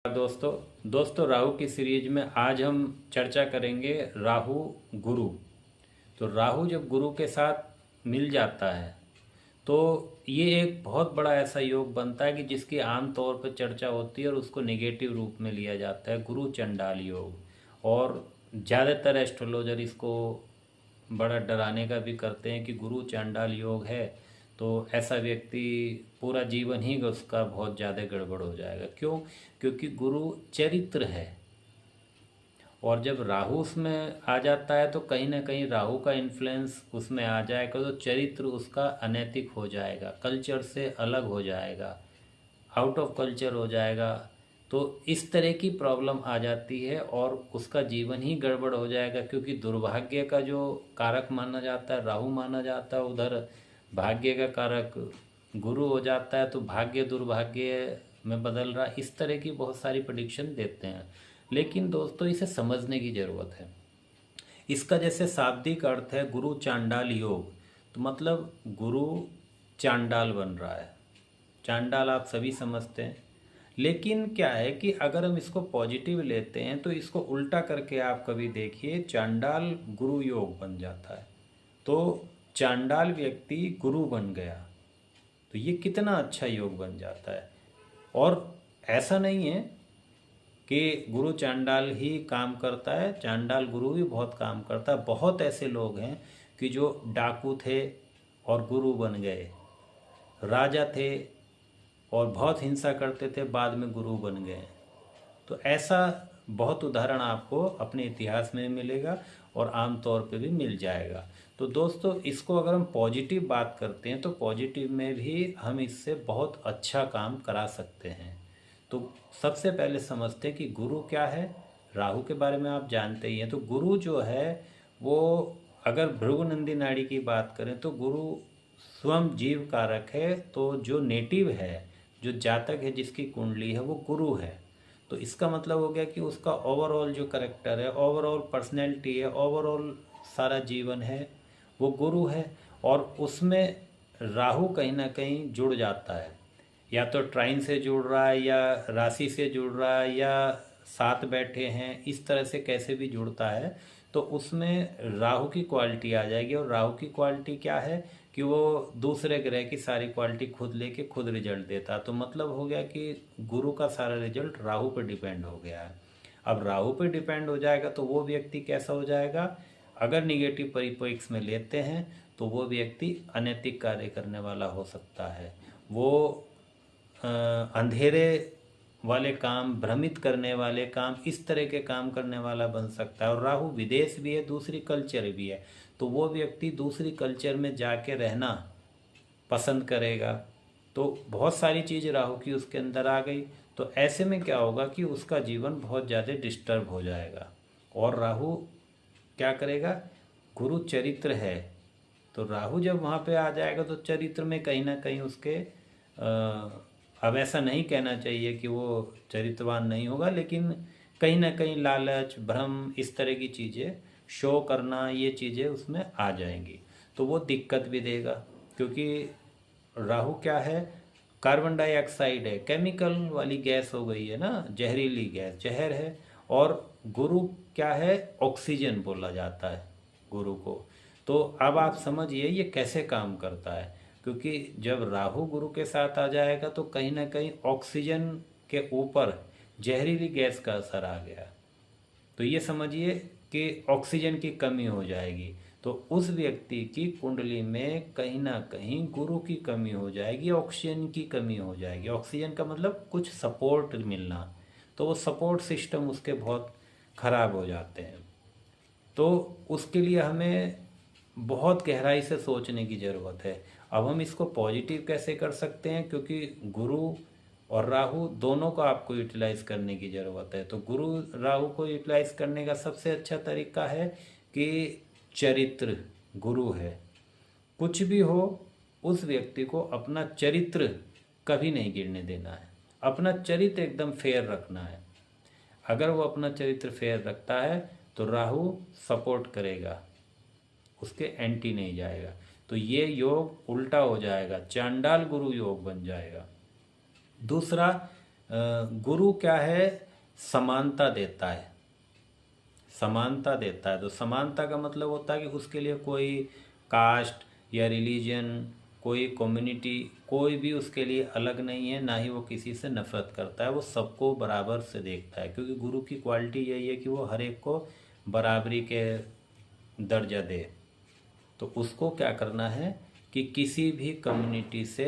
दोस्तों राहु की सीरीज में आज हम चर्चा करेंगे राहु गुरु। तो राहु जब गुरु के साथ मिल जाता है तो ये एक बहुत बड़ा ऐसा योग बनता है कि जिसकी आम तौर पर चर्चा होती है और उसको नेगेटिव रूप में लिया जाता है, गुरु चंडाल योग। और ज़्यादातर एस्ट्रोलॉजर इसको बड़ा डराने का भी करते हैं कि गुरु चांडाल योग है तो ऐसा व्यक्ति पूरा जीवन ही उसका बहुत ज़्यादा गड़बड़ हो जाएगा। क्यों? क्योंकि गुरु चरित्र है और जब राहु उसमें आ जाता है तो कहीं ना कहीं राहु का इन्फ्लुएंस उसमें आ जाएगा तो चरित्र उसका अनैतिक हो जाएगा, कल्चर से अलग हो जाएगा, आउट ऑफ कल्चर हो जाएगा। तो इस तरह की प्रॉब्लम आ जाती है और उसका जीवन ही गड़बड़ हो जाएगा, क्योंकि दुर्भाग्य का जो कारक माना जाता है राहु माना जाता है, उधर भाग्य का कारक गुरु हो जाता है, तो भाग्य दुर्भाग्य में बदल रहा। इस तरह की बहुत सारी प्रेडिक्शन देते हैं, लेकिन दोस्तों इसे समझने की ज़रूरत है। इसका जैसे शाब्दिक अर्थ है गुरु चांडाल योग, तो मतलब गुरु चांडाल बन रहा है। चांडाल आप सभी समझते हैं, लेकिन क्या है कि अगर हम इसको पॉजिटिव लेते हैं तो इसको उल्टा करके आप कभी देखिए, चांडाल गुरु योग बन जाता है। तो चांडाल व्यक्ति गुरु बन गया तो ये कितना अच्छा योग बन जाता है। और ऐसा नहीं है कि गुरु चांडाल ही काम करता है, चांडाल गुरु भी बहुत काम करता है। बहुत ऐसे लोग हैं कि जो डाकू थे और गुरु बन गए, राजा थे और बहुत हिंसा करते थे, बाद में गुरु बन गए। तो ऐसा बहुत उदाहरण आपको अपने इतिहास में मिलेगा और आम तौर पे भी मिल जाएगा। तो दोस्तों इसको अगर हम पॉजिटिव बात करते हैं तो पॉजिटिव में भी हम इससे बहुत अच्छा काम करा सकते हैं। तो सबसे पहले समझते हैं कि गुरु क्या है। राहु के बारे में आप जानते ही हैं। तो गुरु जो है वो, अगर भृगुनंदी नाड़ी की बात करें तो गुरु स्वयं जीव कारक है। तो जो नेटिव है, जो जातक है, जिसकी कुंडली है, वो गुरु है। तो इसका मतलब हो गया कि उसका ओवरऑल जो करेक्टर है, ओवरऑल पर्सनैलिटी है, ओवरऑल सारा जीवन है, वो गुरु है। और उसमें राहु कहीं ना कहीं जुड़ जाता है, या तो ट्राइन से जुड़ रहा है या राशि से जुड़ रहा है या साथ बैठे हैं, इस तरह से कैसे भी जुड़ता है तो उसमें राहु की क्वालिटी आ जाएगी। और राहु की क्वालिटी क्या है कि वो दूसरे ग्रह की सारी क्वालिटी खुद लेके खुद रिजल्ट देता। तो मतलब हो गया कि गुरु का सारा रिजल्ट राहु पर डिपेंड हो गया है। अब राहु पे डिपेंड हो जाएगा तो वो व्यक्ति कैसा हो जाएगा, अगर निगेटिव परिप्रेक्ष्य में लेते हैं तो वो व्यक्ति अनैतिक कार्य करने वाला हो सकता है। वो अंधेरे वाले काम, भ्रमित करने वाले काम, इस तरह के काम करने वाला बन सकता है। और राहु विदेश भी है, दूसरी कल्चर भी है, तो वो व्यक्ति दूसरी कल्चर में जाके रहना पसंद करेगा। तो बहुत सारी चीज़ राहु की उसके अंदर आ गई। तो ऐसे में क्या होगा कि उसका जीवन बहुत ज़्यादा डिस्टर्ब हो जाएगा। और राहु क्या करेगा, गुरु चरित्र है, तो राहु जब वहाँ पे आ जाएगा तो चरित्र में कहीं ना कहीं उसके अब ऐसा नहीं कहना चाहिए कि वो चरित्रवान नहीं होगा, लेकिन कहीं ना कहीं लालच, भ्रम, इस तरह की चीज़ें, शो करना, ये चीज़ें उसमें आ जाएंगी। तो वो दिक्कत भी देगा, क्योंकि राहु क्या है, कार्बन डाइऑक्साइड है, केमिकल वाली गैस हो गई है ना, जहरीली गैस, जहर है। और गुरु क्या है, ऑक्सीजन बोला जाता है गुरु को। तो अब आप समझिए ये कैसे काम करता है, क्योंकि जब राहु गुरु के साथ आ जाएगा तो कहीं ना कहीं ऑक्सीजन के ऊपर जहरीली गैस का असर आ गया। तो ये समझिए कि ऑक्सीजन की कमी हो जाएगी, तो उस व्यक्ति की कुंडली में कहीं ना कहीं गुरु की कमी हो जाएगी, ऑक्सीजन की कमी हो जाएगी। ऑक्सीजन का मतलब कुछ सपोर्ट मिलना, तो वो सपोर्ट सिस्टम उसके बहुत ख़राब हो जाते हैं। तो उसके लिए हमें बहुत गहराई से सोचने की ज़रूरत है। अब हम इसको पॉजिटिव कैसे कर सकते हैं, क्योंकि गुरु और राहु दोनों को आपको यूटिलाइज करने की ज़रूरत है। तो गुरु राहु को यूटिलाइज करने का सबसे अच्छा तरीका है कि चरित्र गुरु है, कुछ भी हो उस व्यक्ति को अपना चरित्र कभी नहीं गिरने देना है, अपना चरित्र एकदम फेयर रखना है। अगर वो अपना चरित्र फेयर रखता है तो राहु सपोर्ट करेगा, उसके एंटी नहीं जाएगा। तो ये योग उल्टा हो जाएगा, चांडाल गुरु योग बन जाएगा। दूसरा, गुरु क्या है, समानता देता है, समानता देता है। तो समानता का मतलब होता है कि उसके लिए कोई कास्ट या रिलीजन, कोई कम्युनिटी, कोई भी उसके लिए अलग नहीं है, ना ही वो किसी से नफरत करता है, वो सबको बराबर से देखता है। क्योंकि गुरु की क्वालिटी यही है कि वो हर एक को बराबरी के दर्जा दे। तो उसको क्या करना है कि किसी भी कम्युनिटी से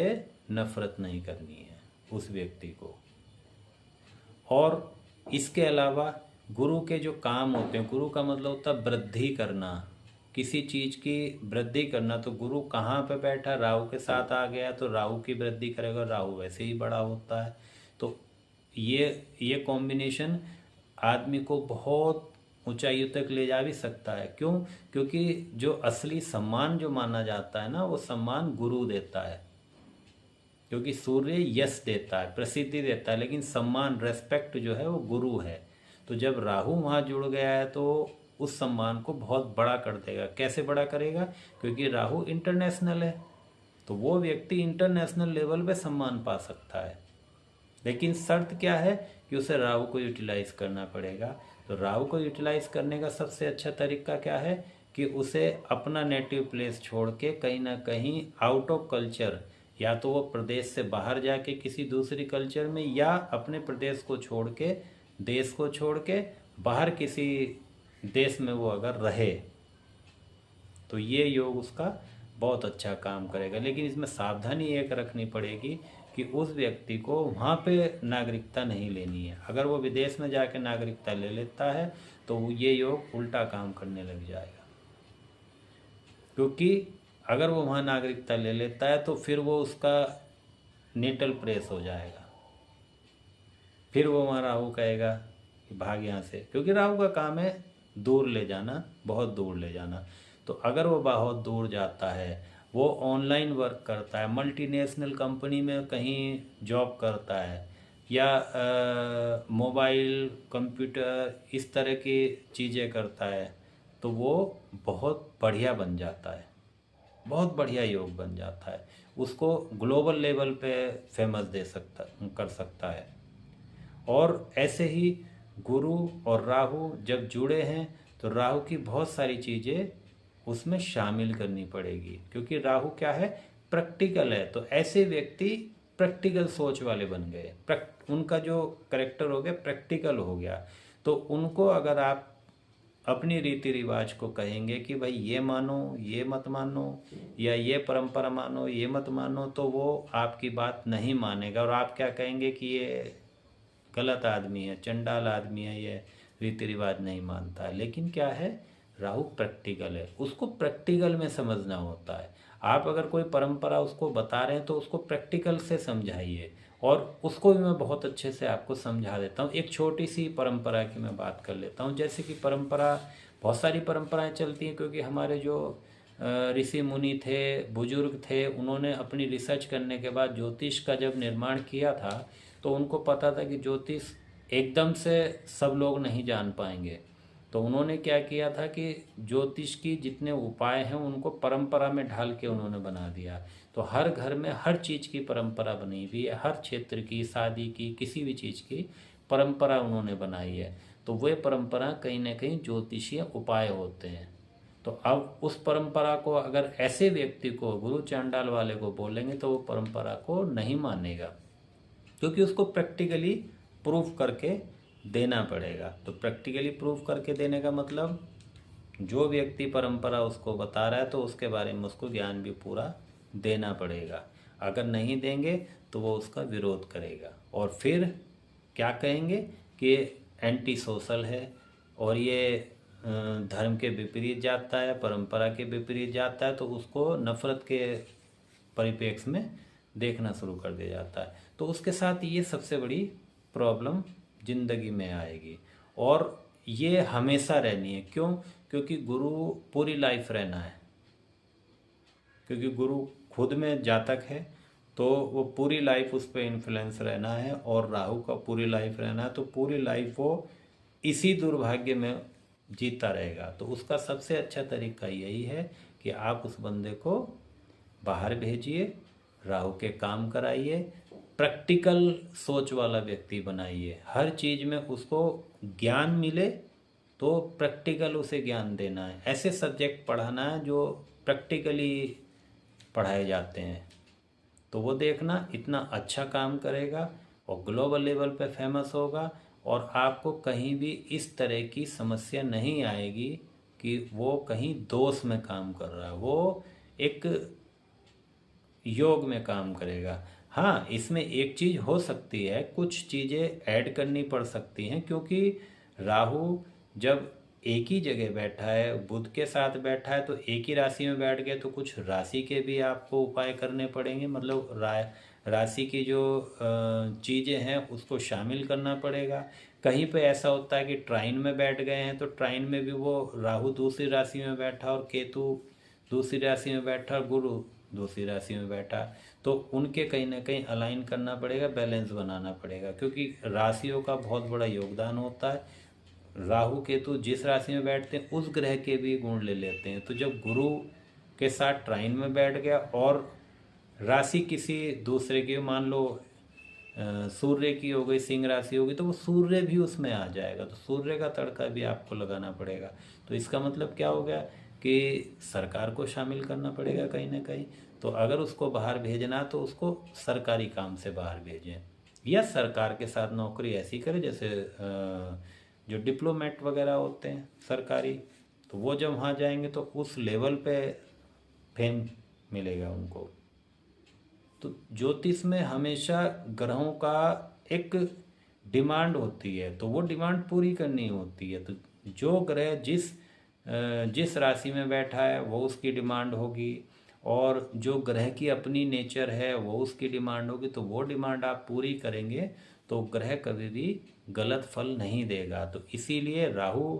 नफरत नहीं करनी है उस व्यक्ति को। और इसके अलावा गुरु के जो काम होते हैं, गुरु का मतलब होता है वृद्धि करना, किसी चीज़ की वृद्धि करना। तो गुरु कहाँ पे बैठा, राहु के साथ आ गया तो राहु की वृद्धि करेगा, राहु वैसे ही बड़ा होता है। तो ये कॉम्बिनेशन आदमी को बहुत ऊंचाइयों तक ले जा भी सकता है। क्यों? क्योंकि जो असली सम्मान जो माना जाता है ना, वो सम्मान गुरु देता है। क्योंकि सूर्य यश देता है, प्रसिद्धि देता है, लेकिन सम्मान, रेस्पेक्ट जो है वो गुरु है। तो जब राहु वहाँ जुड़ गया है तो उस सम्मान को बहुत बड़ा कर देगा। कैसे बड़ा करेगा? क्योंकि राहु इंटरनेशनल है, तो वो व्यक्ति इंटरनेशनल लेवल पे सम्मान पा सकता है। लेकिन शर्त क्या है कि उसे राहु को यूटिलाइज करना पड़ेगा। तो राहु को यूटिलाइज करने का सबसे अच्छा तरीका क्या है कि उसे अपना नेटिव प्लेस छोड़ के कहीं ना कहीं आउट ऑफ कल्चर, या तो वो प्रदेश से बाहर जाके किसी दूसरी कल्चर में, या अपने प्रदेश को छोड़ के, देश को छोड़ के बाहर किसी देश में वो अगर रहे तो ये योग उसका बहुत अच्छा काम करेगा। लेकिन इसमें सावधानी एक रखनी पड़ेगी कि उस व्यक्ति को वहाँ पे नागरिकता नहीं लेनी है। अगर वो विदेश में जाके नागरिकता ले लेता है तो ये योग उल्टा काम करने लग जाएगा। क्योंकि अगर वो वहाँ नागरिकता ले लेता है तो फिर वो उसका नेटल प्लेस हो जाएगा, फिर वो वहाँ राहु कहेगा कि भाग यहाँ से, क्योंकि राहु का काम है दूर ले जाना, बहुत दूर ले जाना। तो अगर वो बहुत दूर जाता है, वो ऑनलाइन वर्क करता है, मल्टीनेशनल कंपनी में कहीं जॉब करता है, या मोबाइल, कंप्यूटर, इस तरह की चीज़ें करता है, तो वो बहुत बढ़िया बन जाता है, बहुत बढ़िया योग बन जाता है। उसको ग्लोबल लेवल पे फेमस कर सकता है। और ऐसे ही गुरु और राहु जब जुड़े हैं तो राहु की बहुत सारी चीज़ें उसमें शामिल करनी पड़ेगी। क्योंकि राहु क्या है, प्रैक्टिकल है। तो ऐसे व्यक्ति प्रैक्टिकल सोच वाले बन गए, उनका जो करेक्टर हो गया प्रैक्टिकल हो गया। तो उनको अगर आप अपनी रीति रिवाज को कहेंगे कि भाई ये मानो, ये मत मानो, या ये परंपरा मानो, ये मत मानो, तो वो आपकी बात नहीं मानेगा। और आप क्या कहेंगे कि ये गलत आदमी है, चंडाल आदमी है, ये रीति रिवाज नहीं मानता है। लेकिन क्या है, राहु प्रैक्टिकल है, उसको प्रैक्टिकल में समझना होता है। आप अगर कोई परंपरा उसको बता रहे हैं तो उसको प्रैक्टिकल से समझाइए। और उसको भी मैं बहुत अच्छे से आपको समझा देता हूँ। एक छोटी सी परंपरा की मैं बात कर लेता हूँ। जैसे कि परंपरा, बहुत सारी परंपराएं चलती हैं, क्योंकि हमारे जो ऋषि मुनि थे, बुजुर्ग थे, उन्होंने अपनी रिसर्च करने के बाद ज्योतिष का जब निर्माण किया था तो उनको पता था कि ज्योतिष एकदम से सब लोग नहीं जान पाएंगे। तो उन्होंने क्या किया था कि ज्योतिष की जितने उपाय हैं उनको परंपरा में ढाल के उन्होंने बना दिया। तो हर घर में हर चीज़ की परंपरा बनी हुई है, हर क्षेत्र की, शादी की, किसी भी चीज़ की परंपरा उन्होंने बनाई है। तो वे परंपरा कहीं ना कहीं ज्योतिषीय उपाय होते हैं। तो अब उस परंपरा को अगर ऐसे व्यक्ति को, गुरु चांडाल वाले को बोलेंगे तो वो परंपरा को नहीं मानेगा, क्योंकि उसको प्रैक्टिकली प्रूफ करके देना पड़ेगा। तो प्रैक्टिकली प्रूफ करके देने का मतलब, जो व्यक्ति परंपरा उसको बता रहा है तो उसके बारे में उसको ज्ञान भी पूरा देना पड़ेगा। अगर नहीं देंगे तो वो उसका विरोध करेगा और फिर क्या कहेंगे कि एंटी सोशल है और ये धर्म के विपरीत जाता है, परंपरा के विपरीत जाता है, तो उसको नफरत के परिप्रेक्ष्य में देखना शुरू कर दिया जाता है। तो उसके साथ ये सबसे बड़ी प्रॉब्लम जिंदगी में आएगी और ये हमेशा रहनी है। क्यों? क्योंकि गुरु पूरी लाइफ रहना है, क्योंकि गुरु खुद में जातक है तो वो पूरी लाइफ उस पर इन्फ्लुएंस रहना है, और राहु का पूरी लाइफ रहना है तो पूरी लाइफ वो इसी दुर्भाग्य में जीता रहेगा। तो उसका सबसे अच्छा तरीका यही है कि आप उस बंदे को बाहर भेजिए, राहु के काम कराइए, प्रैक्टिकल सोच वाला व्यक्ति बनाइए। हर चीज़ में उसको ज्ञान मिले तो प्रैक्टिकल उसे ज्ञान देना है। ऐसे सब्जेक्ट पढ़ाना है जो प्रैक्टिकली पढ़ाए जाते हैं। तो वो देखना इतना अच्छा काम करेगा और ग्लोबल लेवल पे फेमस होगा, और आपको कहीं भी इस तरह की समस्या नहीं आएगी कि वो कहीं दोष में काम कर रहा है, वो एक योग में काम करेगा। हाँ, इसमें एक चीज़ हो सकती है, कुछ चीज़ें ऐड करनी पड़ सकती हैं, क्योंकि राहु जब एक ही जगह बैठा है, बुध के साथ बैठा है, तो एक ही राशि में बैठ गए तो कुछ राशि के भी आपको उपाय करने पड़ेंगे। मतलब राशि की जो चीज़ें हैं उसको शामिल करना पड़ेगा। कहीं पे ऐसा होता है कि ट्राइन में बैठ गए हैं, तो ट्राइन में भी वो राहु दूसरी राशि में बैठा और केतु दूसरी राशि में बैठा और गुरु दूसरी राशि में बैठा, तो उनके कहीं ना कहीं अलाइन करना पड़ेगा, बैलेंस बनाना पड़ेगा, क्योंकि राशियों का बहुत बड़ा योगदान होता है। राहु केतु जिस राशि में बैठते हैं उस ग्रह के भी गुण ले लेते हैं। तो जब गुरु के साथ ट्राइन में बैठ गया और राशि किसी दूसरे की, मान लो सूर्य की हो गई, सिंह राशि होगी, तो वो सूर्य भी उसमें आ जाएगा, तो सूर्य का तड़का भी आपको लगाना पड़ेगा। तो इसका मतलब क्या हो गया कि सरकार को शामिल करना पड़ेगा कहीं ना कहीं। तो अगर उसको बाहर भेजना तो उसको सरकारी काम से बाहर भेजें, या सरकार के साथ नौकरी ऐसी करे जैसे जो डिप्लोमेट वगैरह होते हैं सरकारी, तो वो जब वहाँ जाएंगे तो उस लेवल पे फेम मिलेगा उनको। तो ज्योतिष में हमेशा ग्रहों का एक डिमांड होती है, तो वो डिमांड पूरी करनी होती है। तो जो ग्रह जिस राशि में बैठा है वो उसकी डिमांड होगी, और जो ग्रह की अपनी नेचर है वो उसकी डिमांड होगी। तो वो डिमांड आप पूरी करेंगे तो ग्रह कभी भी गलत फल नहीं देगा। तो इसीलिए राहु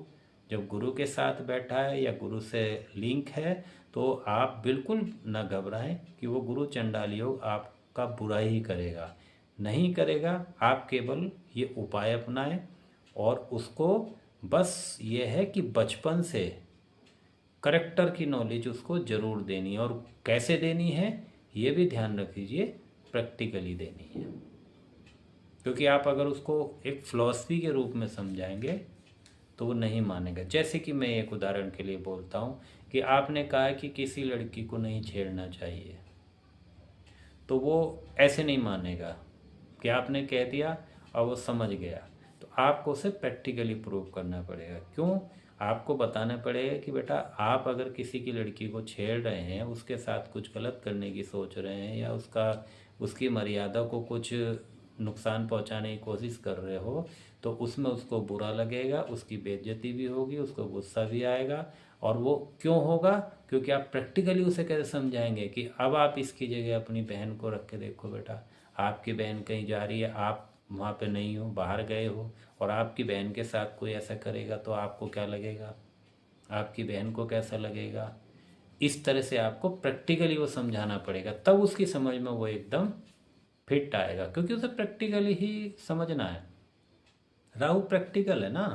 जब गुरु के साथ बैठा है या गुरु से लिंक है, तो आप बिल्कुल न घबराएं कि वो गुरु चंडाल योग आपका बुरा ही करेगा, नहीं करेगा। आप केवल ये उपाय अपनाएं, और उसको बस ये है कि बचपन से करेक्टर की नॉलेज उसको ज़रूर देनी है, और कैसे देनी है ये भी ध्यान रख लीजिए, प्रैक्टिकली देनी है। क्योंकि आप अगर उसको एक फिलॉसफी के रूप में समझाएंगे तो वो नहीं मानेगा। जैसे कि मैं एक उदाहरण के लिए बोलता हूँ कि आपने कहा कि किसी लड़की को नहीं छेड़ना चाहिए, तो वो ऐसे नहीं मानेगा कि आपने कह दिया और वो समझ गया। तो आपको उसे प्रैक्टिकली प्रूव करना पड़ेगा। क्यों? आपको बताना पड़ेगा कि बेटा आप अगर किसी की लड़की को छेड़ रहे हैं, उसके साथ कुछ गलत करने की सोच रहे हैं, या उसकी मर्यादा को कुछ नुकसान पहुंचाने की कोशिश कर रहे हो, तो उसमें उसको बुरा लगेगा, उसकी बेइज्जती भी होगी, उसको गुस्सा भी आएगा। और वो क्यों होगा? क्योंकि आप प्रैक्टिकली उसे कैसे समझाएंगे कि अब आप इसकी जगह अपनी बहन को रख के देखो बेटा, आपकी बहन कहीं जा रही है, आप वहाँ पे नहीं हो, बाहर गए हो, और आपकी बहन के साथ कोई ऐसा करेगा तो आपको क्या लगेगा, आपकी बहन को कैसा लगेगा। इस तरह से आपको प्रैक्टिकली वो समझाना पड़ेगा, तब उसकी समझ में वो एकदम फिट आएगा, क्योंकि उसे प्रैक्टिकली ही समझना है। राहु प्रैक्टिकल है ना,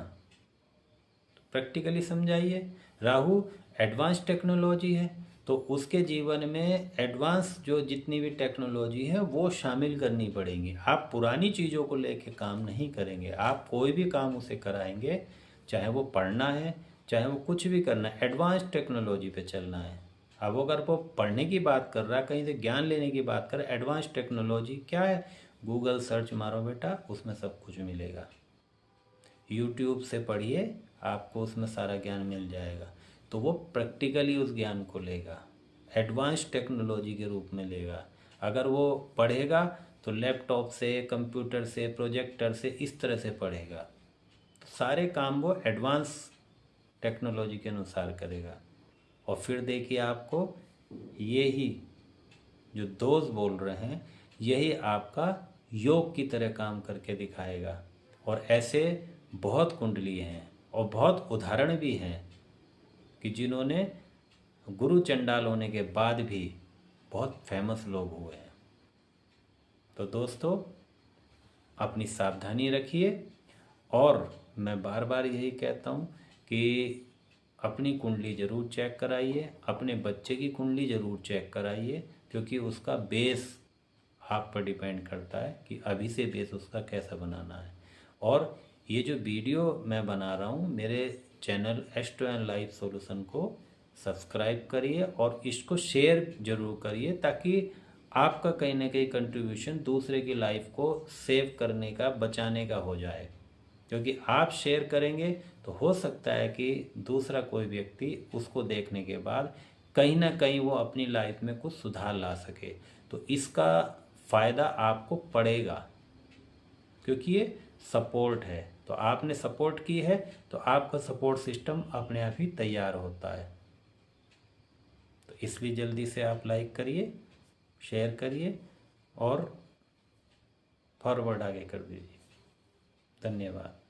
तो प्रैक्टिकली समझाइए। राहु एडवांस टेक्नोलॉजी है, तो उसके जीवन में एडवांस जो जितनी भी टेक्नोलॉजी है वो शामिल करनी पड़ेंगी। आप पुरानी चीज़ों को लेके काम नहीं करेंगे, आप कोई भी काम उसे कराएंगे, चाहे वो पढ़ना है, चाहे वो कुछ भी करना है, एडवांस टेक्नोलॉजी पे चलना है। अब अगर वो पढ़ने की बात कर रहा है, कहीं से ज्ञान लेने की बात कर रहा है, एडवांस टेक्नोलॉजी क्या है? गूगल सर्च मारो बेटा, उसमें सब कुछ मिलेगा। यूट्यूब से पढ़िए, आपको उसमें सारा ज्ञान मिल जाएगा। तो वो प्रैक्टिकली उस ज्ञान को लेगा, एडवांस टेक्नोलॉजी के रूप में लेगा। अगर वो पढ़ेगा तो लैपटॉप से, कंप्यूटर से, प्रोजेक्टर से, इस तरह से पढ़ेगा। तो सारे काम वो एडवांस टेक्नोलॉजी के अनुसार करेगा। और फिर देखिए आपको यही जो दोस्त बोल रहे हैं, यही आपका योग की तरह काम करके दिखाएगा। और ऐसे बहुत कुंडली हैं और बहुत उदाहरण भी हैं कि जिन्होंने गुरु चंडाल होने के बाद भी बहुत फेमस लोग हुए हैं। तो दोस्तों, अपनी सावधानी रखिए, और मैं बार बार यही कहता हूँ कि अपनी कुंडली ज़रूर चेक कराइए, अपने बच्चे की कुंडली ज़रूर चेक कराइए, क्योंकि उसका बेस आप पर डिपेंड करता है कि अभी से बेस उसका कैसा बनाना है। और ये जो वीडियो मैं बना रहा हूँ, मेरे चैनल S2N लाइफ सॉल्यूशन को सब्सक्राइब करिए और इसको शेयर जरूर करिए, ताकि आपका कहीं ना कहीं कंट्रीब्यूशन दूसरे की लाइफ को सेव करने का, बचाने का हो जाए। क्योंकि आप शेयर करेंगे तो हो सकता है कि दूसरा कोई व्यक्ति उसको देखने के बाद कहीं ना कहीं वो अपनी लाइफ में कुछ सुधार ला सके। तो इसका फ़ायदा आपको पड़ेगा, क्योंकि ये सपोर्ट है। तो आपने सपोर्ट की है तो आपका सपोर्ट सिस्टम अपने आप ही तैयार होता है। तो इसलिए जल्दी से आप लाइक करिए, शेयर करिए और फॉरवर्ड आगे कर दीजिए। धन्यवाद।